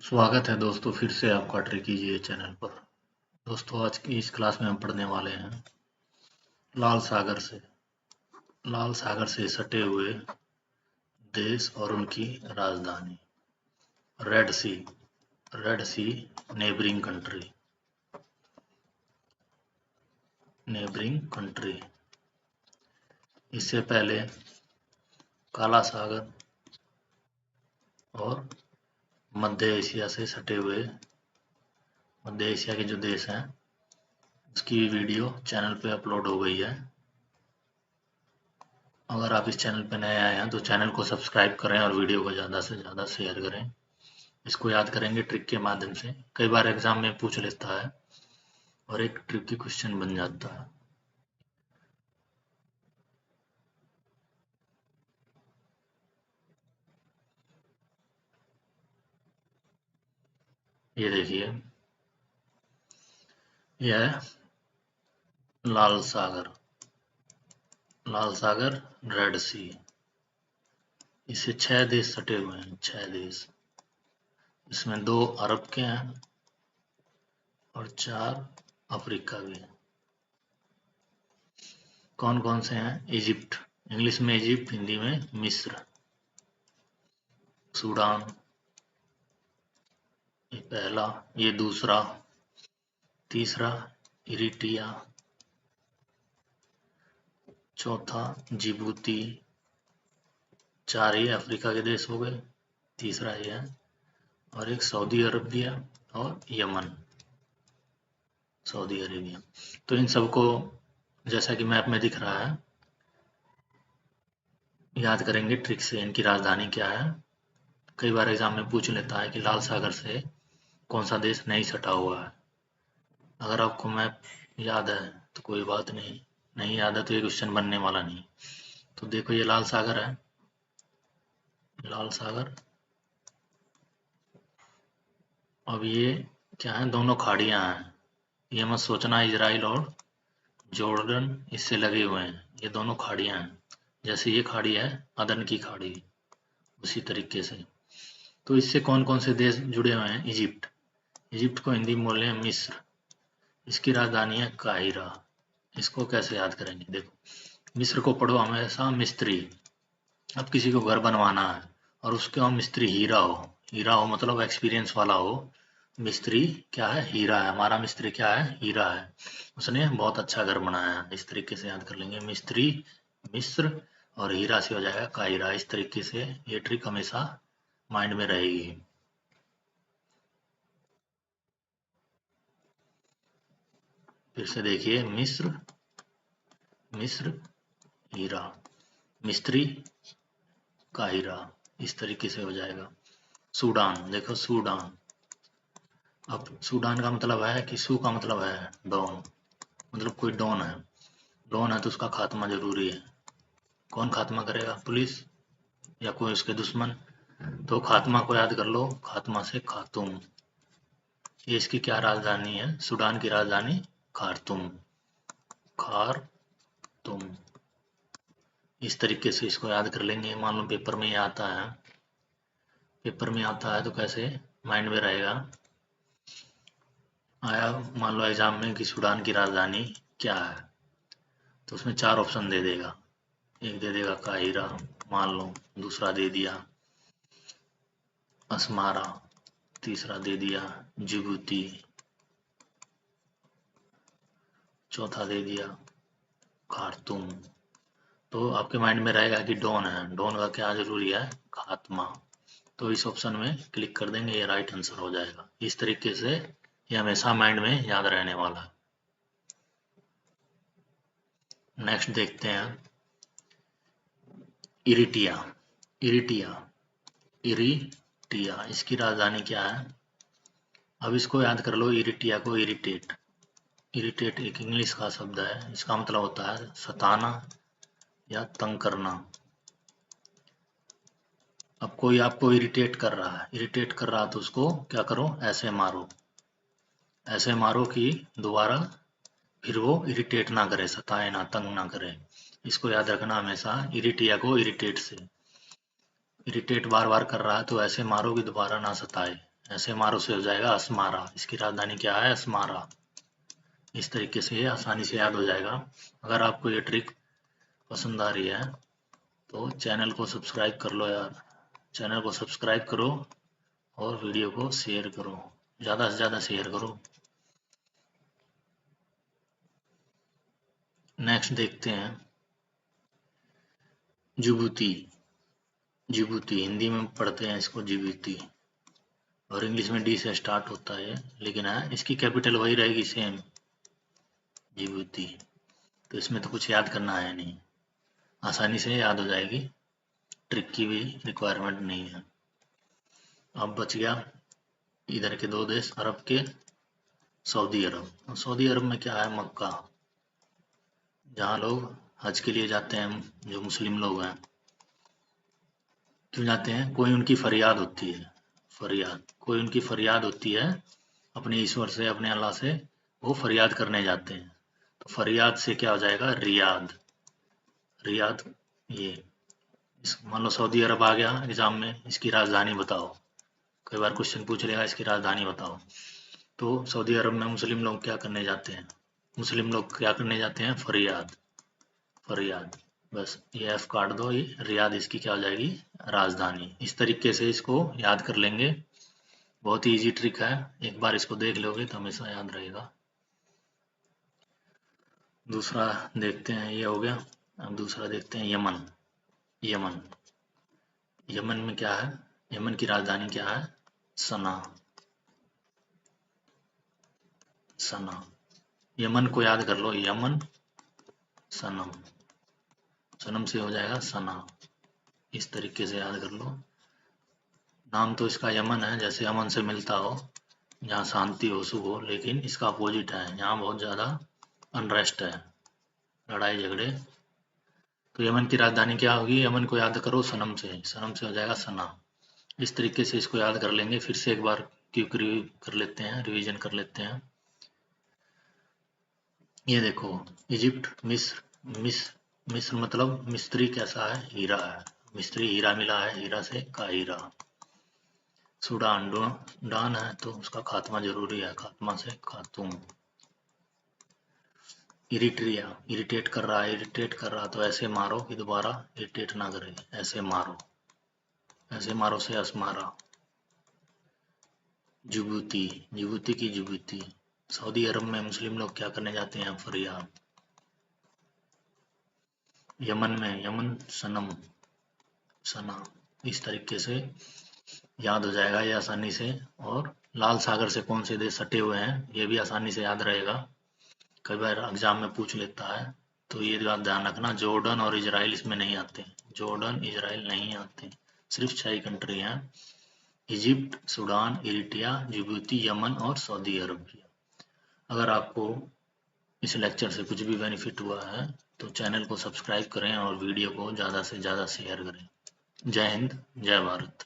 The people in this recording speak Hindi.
स्वागत है दोस्तों, फिर से आपका ट्रिकीजिए चैनल पर। दोस्तों, आज की इस क्लास में हम पढ़ने वाले हैं लाल सागर से सटे हुए देश और उनकी राजधानी। रेड सी नेबरिंग कंट्री। इससे पहले काला सागर और मध्य एशिया से सटे हुए मध्य एशिया के जो देश हैं उसकी वीडियो चैनल पे अपलोड हो गई है। अगर आप इस चैनल पर नए आए हैं तो चैनल को सब्सक्राइब करें और वीडियो को ज़्यादा से ज़्यादा शेयर करें। इसको याद करेंगे ट्रिक के माध्यम से। कई बार एग्जाम में पूछ लेता है और एक ट्रिकी क्वेश्चन बन जाता है। ये देखिए, यह है लाल सागर रेड सी। इससे 6 देश सटे हुए हैं, 6 देश। इसमें 2 अरब के हैं और 4 अफ्रीका के हैं। कौन कौन से हैं? इजिप्ट, इंग्लिश में इजिप्ट, हिंदी में मिस्र। सूडान, ये पहला, ये दूसरा, तीसरा इरिट्रिया, चौथा जिबूती। 4 ये अफ्रीका के देश हो गए, तीसरा ये है, और एक सऊदी अरबिया और यमन, सऊदी अरेबिया। तो इन सबको जैसा कि मैप में दिख रहा है याद करेंगे ट्रिक से। इनकी राजधानी क्या है? कई बार एग्जाम में पूछ लेता है कि लाल सागर से कौन सा देश नहीं सटा हुआ है। अगर आपको मैप याद है तो कोई बात नहीं, नहीं याद है तो ये क्वेश्चन बनने वाला नहीं। तो देखो, ये लाल सागर है, लाल सागर। अब ये क्या है? दोनों खाड़ियां हैं। ये मत सोचना इजराइल और जॉर्डन इससे लगे हुए हैं, ये दोनों खाड़ियां हैं। जैसे ये खाड़ी है अदन की खाड़ी, उसी तरीके से। तो इससे कौन कौन से देश जुड़े हुए हैं? इजिप्ट को हिंदी में बोले हैं मिस्र। इसकी राजधानी है काहिरा। इसको कैसे याद करेंगे? देखो, मिस्र को पढ़ो हमेशा मिस्त्री। अब किसी को घर बनवाना है और उसके वहाँ मिस्त्री हीरा हो मतलब एक्सपीरियंस वाला हो। मिस्त्री क्या है? हीरा है। हमारा मिस्त्री क्या है? हीरा है। उसने बहुत अच्छा घर बनाया है। इस तरीके से याद कर लेंगे, मिस्त्री मिस्र और हीरा से हो जाएगा काहिरा। इस तरीके से ये ट्रिक हमेशा माइंड में रहेगी। फिर से देखिए, मिस्र हीरा, मिस्त्री काहिरा, इस तरीके से हो जाएगा। सूडान, देखो सूडान। अब सूडान का मतलब है कि सू का मतलब है डॉन, मतलब कोई डॉन है तो उसका खात्मा जरूरी है। कौन खात्मा करेगा? पुलिस या कोई उसके दुश्मन? तो खात्मा को याद कर लो, खात्मा से खातूम। ये इसकी क्या राजधानी है? सूडान की राजधानी खार्तूम, खार्तूम। इस तरीके से इसको याद कर लेंगे। मान लो पेपर में आता है तो कैसे माइंड में रहेगा? आया मान लो एग्जाम में कि सूडान की राजधानी क्या है, तो उसमें 4 ऑप्शन दे देगा। एक दे देगा काहिरा, मान लो। दूसरा दे दिया असमारा, तीसरा दे दिया जिबूती, चौथा दे दिया खार्तूम। तो आपके माइंड में रहेगा कि डॉन है, डॉन का क्या जरूरी है? खात्मा। तो इस ऑप्शन में क्लिक कर देंगे, ये राइट आंसर हो जाएगा। इस तरीके से ये हमेशा माइंड में याद रहने वाला है। नेक्स्ट देखते हैं, इरिटिया। इसकी राजधानी क्या है? अब इसको याद कर लो, इरिटिया को इरिटेट एक इंग्लिश का शब्द है। इसका मतलब होता है सताना या तंग करना। अब कोई आपको इरिटेट कर रहा है तो उसको क्या करो? ऐसे मारो कि दोबारा फिर वो इरिटेट ना करे, सताए ना, तंग ना करे। इसको याद रखना हमेशा, इरिटिया को इरिटेट से। इरिटेट बार बार कर रहा है तो ऐसे मारो कि दोबारा ना सताए, ऐसे मारो से हो जाएगा अस्मारा। इसकी राजधानी क्या है? अस्मारा। इस तरीके से ये आसानी से याद हो जाएगा। अगर आपको ये ट्रिक पसंद आ रही है तो चैनल को सब्सक्राइब कर लो यार, चैनल को सब्सक्राइब करो और वीडियो को शेयर करो, ज़्यादा से ज़्यादा शेयर करो। नेक्स्ट देखते हैं जिबूती। जिबूती हिंदी में पढ़ते हैं इसको जिबूती, और इंग्लिश में डी से स्टार्ट होता है, लेकिन है इसकी कैपिटल वही रहेगी सेम, जिबूती। तो इसमें तो कुछ याद करना है नहीं, आसानी से याद हो जाएगी, ट्रिक की भी रिक्वायरमेंट नहीं है। अब बच गया इधर के 2 देश, अरब के, सऊदी अरब। सऊदी अरब में क्या है? मक्का, जहाँ लोग हज के लिए जाते हैं, जो मुस्लिम लोग हैं। क्यों जाते हैं? कोई उनकी फरियाद होती है, फरियाद, कोई उनकी फरियाद होती है अपने ईश्वर से, अपने अल्लाह से, वो फरियाद करने जाते हैं। तो फरियाद से क्या हो जाएगा? रियाद। रियाद ये मान लो सऊदी अरब आ गया एग्जाम में, इसकी राजधानी बताओ, कई बार क्वेश्चन पूछ लेगा इसकी राजधानी बताओ। तो सऊदी अरब में मुस्लिम लोग क्या करने जाते हैं? मुस्लिम लोग क्या करने जाते हैं? फरियाद, फरियाद। बस ये एफ काट दो, ये रियाद इसकी क्या हो जाएगी? राजधानी। इस तरीके से इसको याद कर लेंगे, बहुत ही इजी ट्रिक है, एक बार इसको देख लोगे तो हमेशा याद रहेगा। दूसरा देखते हैं, ये हो गया। अब दूसरा देखते हैं यमन। यमन, यमन में क्या है? यमन की राजधानी क्या है? सना, सना। यमन को याद कर लो, यमन, सनम, सनम से हो जाएगा सना। इस तरीके से याद कर लो। नाम तो इसका यमन है, जैसे अमन से मिलता हो, जहाँ शांति हो, सुख हो, लेकिन इसका अपोजिट है, यहाँ बहुत ज़्यादा अनरेस्ट है, लड़ाई झगड़े। तो यमन की राजधानी क्या होगी? यमन को याद करो सनम से, सनम से हो जाएगा सना। इस तरीके से इसको याद कर लेंगे। फिर से एक बार क्विक रिव्यू कर लेते हैं, रिवीजन कर लेते हैं। ये देखो, इजिप्ट, मिस्र मतलब मिस्त्री कैसा है? हीरा है, मिस्त्री हीरा मिला है, हीरा से काहिरा। सूडान, डान है तो उसका खात्मा जरूरी है, खात्मा से खातूम। इरिट्रिया, इरिटेट कर रहा है, इरिटेट कर रहा तो ऐसे मारो कि दोबारा इरिटेट ना करे, ऐसे मारो, ऐसे मारो से अस्मारा। जिबूती, जिबूती की जिबूती। सऊदी अरब में मुस्लिम लोग क्या करने जाते हैं? फरियाद। यमन में यमन, सनम, सना। इस तरीके से याद हो जाएगा ये आसानी से। और लाल सागर से कौन से देश सटे हुए हैं, ये भी आसानी से याद रहेगा, कई बार एग्जाम में पूछ लेता है। तो ये बात ध्यान रखना, जॉर्डन और इजराइल इसमें नहीं आते, जॉर्डन इजराइल नहीं आते, सिर्फ 6 ही कंट्री हैं, Egypt, Sudan, Eritrea, Djibouti, Yemen और सऊदी अरबिया। अगर आपको इस लेक्चर से कुछ भी बेनिफिट हुआ है तो चैनल को सब्सक्राइब करें और वीडियो को ज़्यादा से ज़्यादा शेयर करें। जय हिंद, जय भारत।